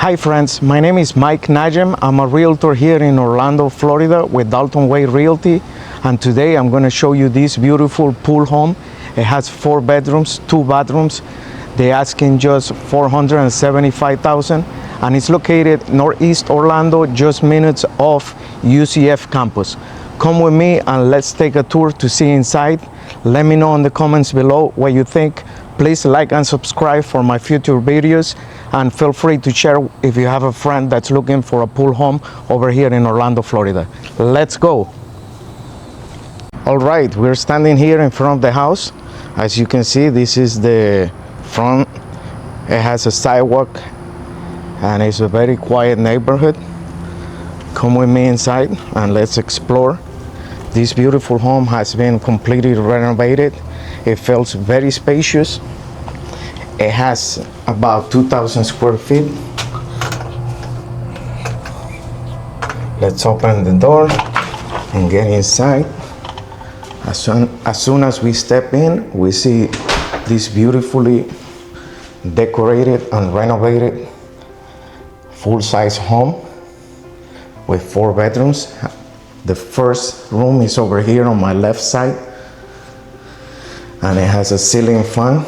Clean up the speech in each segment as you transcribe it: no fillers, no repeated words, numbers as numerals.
Hi friends, my name is Mike Najem. I'm a realtor here in Orlando, Florida with Altamonte Way Realty, and today I'm going to show you this beautiful pool home. It has 4 bedrooms, 2 bathrooms. They're asking just $475,000 and it's located northeast Orlando, just minutes off UCF campus. Come with me and let's take a tour to see inside. Let me know in the comments below what you think. Please like and subscribe for my future videos, and feel free to share if you have a friend that's looking for a pool home over here in Orlando, Florida. Let's go. All right, we're standing here in front of the house. As you can see, this is the front. It has a sidewalk and it's a very quiet neighborhood. Come with me inside and let's explore. This beautiful home has been completely renovated. It feels very spacious. It has about 2,000 square feet. Let's open the door and get inside. As soon as we step in, we see this beautifully decorated and renovated full-size home with 4 bedrooms. The first room is over here on my left side, and it has a ceiling fan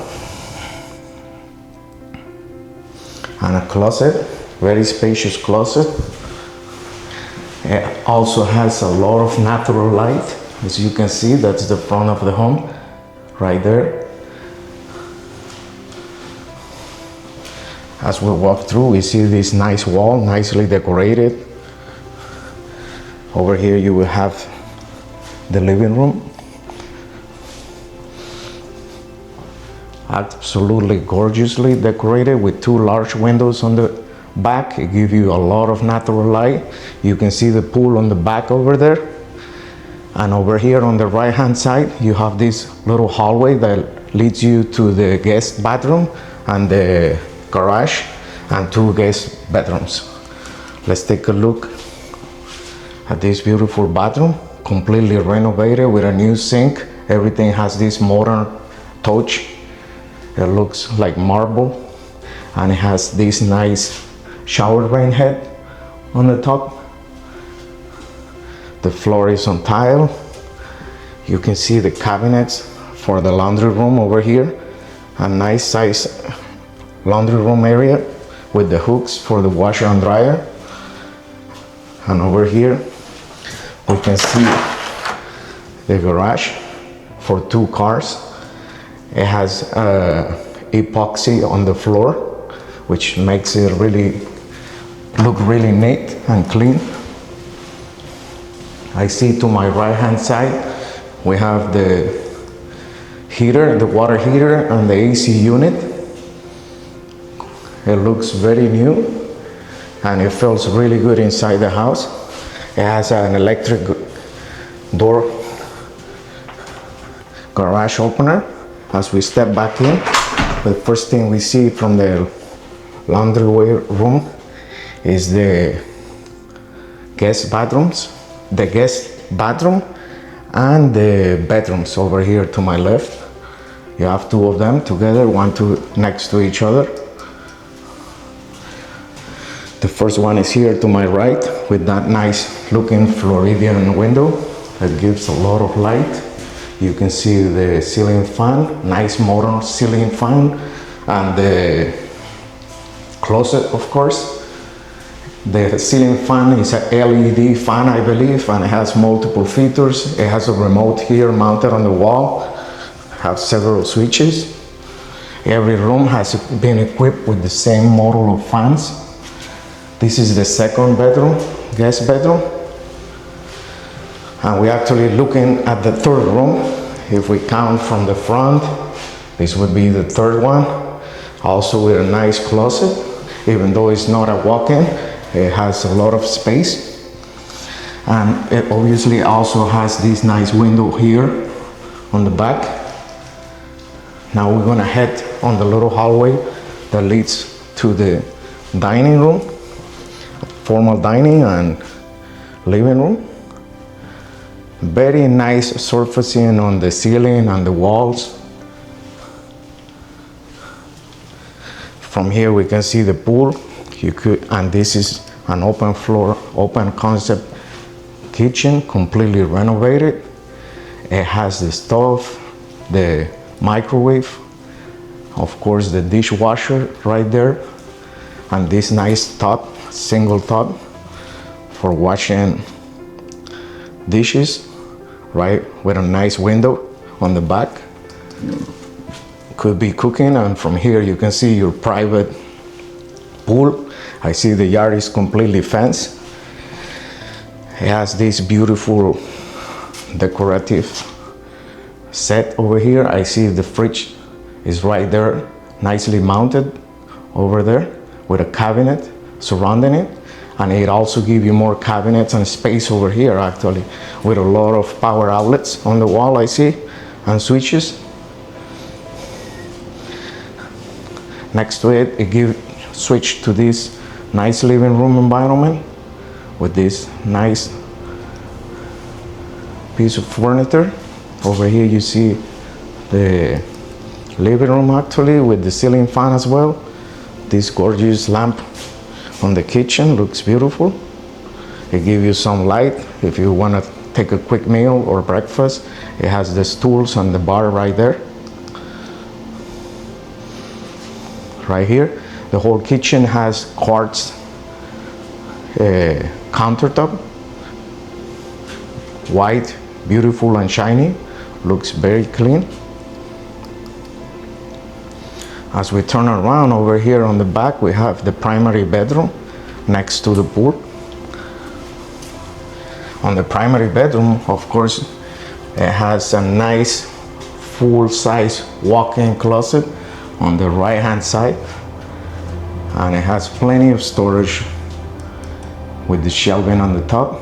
and a closet, very spacious closet. It also has a lot of natural light. As you can see, that's the front of the home right there. As we walk through, we see this nice wall, nicely decorated. Over here you will have the living room. Absolutely gorgeously decorated with 2 large windows on the back. It gives you a lot of natural light. You can see the pool on the back over there. And over here on the right hand side, you have this little hallway that leads you to the guest bathroom and the garage and 2 guest bedrooms. Let's take a look at this beautiful bathroom, completely renovated with a new sink. Everything has this modern touch. It looks like marble, and it has this nice shower drain head on the top. The floor is on tile. You can see the cabinets for the laundry room over here. A nice size laundry room area with the hooks for the washer and dryer. And over here we can see the garage for 2 cars. It has epoxy on the floor, which makes it look really neat and clean. I see to my right hand side we have the heater, the water heater, and the AC unit. It looks very new and it feels really good inside the house. It has an electric door garage opener. As we step back in, the first thing we see from the laundry room is the guest bathrooms, the guest bathroom and the bedrooms over here to my left. You have 2 of them together, 2 next to each other. The first one is here to my right with that nice looking Floridian window that gives a lot of light. You can see the ceiling fan, nice modern ceiling fan, and the closet, of course. The ceiling fan is a LED fan, I believe, and it has multiple features. It has a remote here mounted on the wall, has several switches. Every room has been equipped with the same model of fans. This is the second bedroom, guest bedroom. And we're actually looking at the 3rd room. If we count from the front, this would be the 3rd one. Also with a nice closet. Even though it's not a walk-in, it has a lot of space. And it obviously also has this nice window here on the back. Now we're gonna head on the little hallway that leads to the dining room, formal dining and living room. Very nice surfacing on the ceiling and the walls. From here we can see the pool. You could, and this is an open floor, open concept kitchen, completely renovated. It has the stove, the microwave, of course the dishwasher right there, and this nice tub, single tub for washing dishes, right, with a nice window on the back. Could be cooking, and from here you can see your private pool. I see the yard is completely fenced. It has this beautiful decorative set over here. I see the fridge is right there, nicely mounted over there with a cabinet surrounding it. And it also gives you more cabinets and space over here, actually, with a lot of power outlets on the wall, I see, and switches. Next to it, it gives switch to this nice living room environment with this nice piece of furniture. Over here you see the living room, actually, with the ceiling fan as well. This gorgeous lamp on the kitchen looks beautiful. It gives you some light if you want to take a quick meal or breakfast. It has the stools and the bar right there. Right here, the whole kitchen has quartz countertop, white, beautiful and shiny, looks very clean. As we turn around over here on the back, we have the primary bedroom next to the pool. On the primary bedroom, of course, it has a nice full-size walk-in closet on the right-hand side, and it has plenty of storage with the shelving on the top,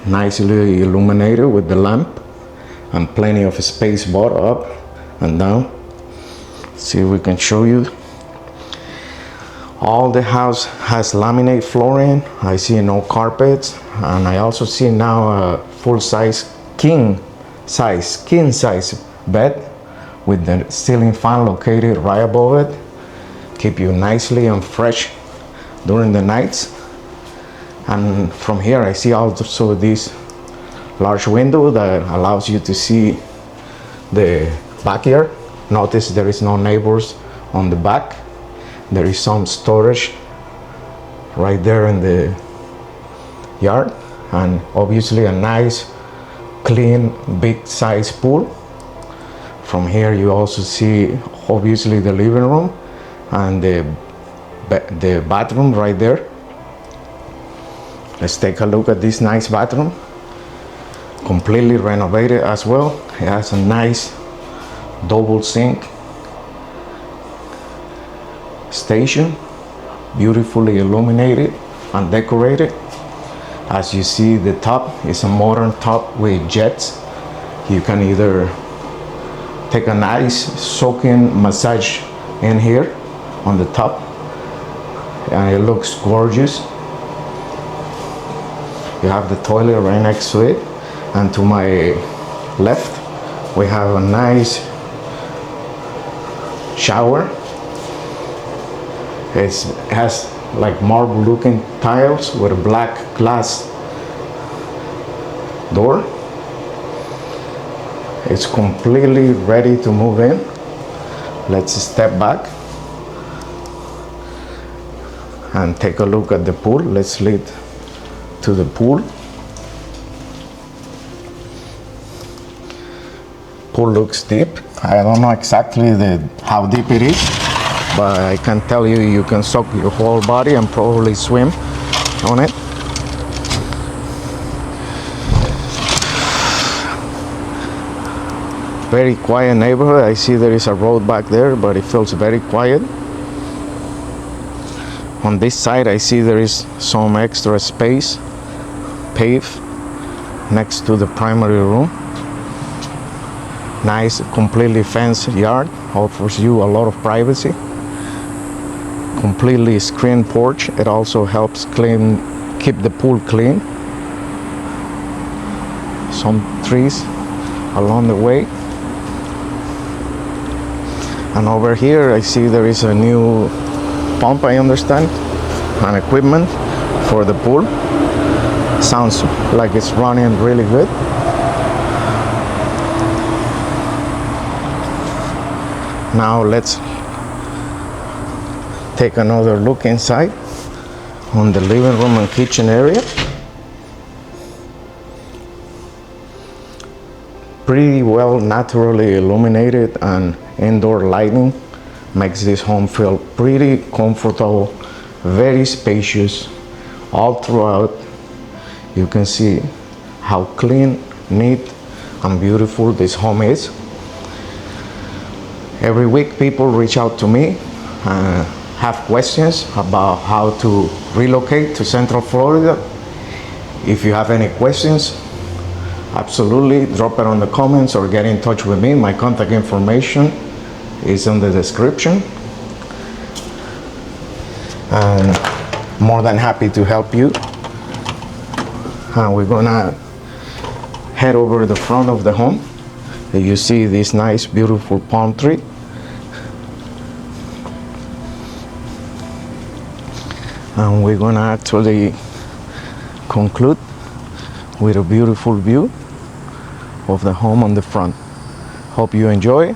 nicely illuminated with the lamp, and plenty of space both up and down. See if we can show you. All the house has laminate flooring. I see no carpets, and I also see now a full-size king size bed with the ceiling fan located right above it. Keep you nicely and fresh during the nights. And from here I see also this large window that allows you to see the backyard. Notice there is no neighbors on the back. There is some storage right there in the yard, and obviously a nice clean big size pool. From here you also see obviously the living room and the bathroom right there. Let's take a look at this nice bathroom, completely renovated as well. It has a nice double sink station, beautifully illuminated and decorated. As you see, the top is a modern top with jets. You can either take a nice soaking massage in here on the top, and it looks gorgeous. You have the toilet right next to it, and to my left we have a nice shower. It has like marble looking tiles with a black glass door. It's completely ready to move in. Let's step back and take a look at the pool. Let's lead to the pool. Pool looks deep. I don't know exactly how deep it is, but I can tell you, you can soak your whole body and probably swim on it. Very quiet neighborhood. I see there is a road back there, but it feels very quiet. On this side I see there is some extra space, paved next to the primary room. Nice, completely fenced yard, offers you a lot of privacy. Completely screened porch. It also helps keep the pool clean. Some trees along the way. And over here I see there is a new pump, I understand, and equipment for the pool. Sounds like it's running really good. Now let's take another look inside on the living room and kitchen area. Pretty well naturally illuminated, and indoor lighting makes this home feel pretty comfortable, very spacious all throughout. You can see how clean, neat, and beautiful this home is. Every week people reach out to me and have questions about how to relocate to Central Florida. If you have any questions, absolutely drop it on the comments or get in touch with me. My contact information is in the description, and more than happy to help you. And we're gonna head over the front of the home. You see this nice beautiful palm tree, and we're gonna actually conclude with a beautiful view of the home on the front. Hope you enjoy.